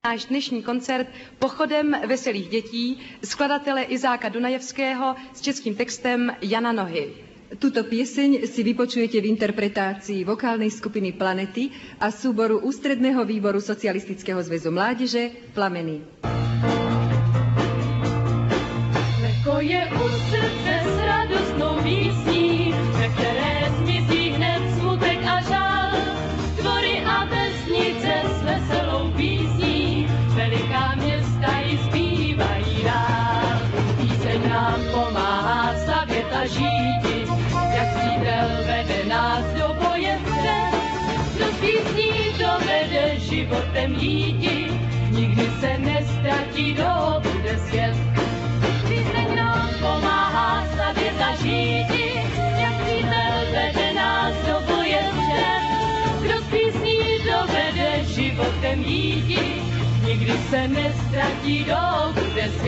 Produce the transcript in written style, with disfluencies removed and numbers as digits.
Náš dnešní koncert Pochodem veselých dětí skladatele Izáka Dunajevského s českým textem Jana Nohy. Tuto pieseň si vypočujete v interpretácii vokálnej skupiny Planety a súboru Ústredného výboru Socialistického zväzu mládeže Plameny. Lehko je u srdce s radostnou písní, ve které zmizí hned smutek a žál. Dvory a vesnice s veselou písní, veliká města ji zpívají dál. Píseň nám pomáhá stavět a žít, jak přítel vede nás do boje vpřed. Kdo z písní dovede životem jíti, nikdy se nestratí, kdo bude svět. Píseň nám pomáhá stavět a žít, jak přítel vede nás do boje vpřed. Kdo z písní dovede životem jíti, nikdy se nestratí, kdo bude svět.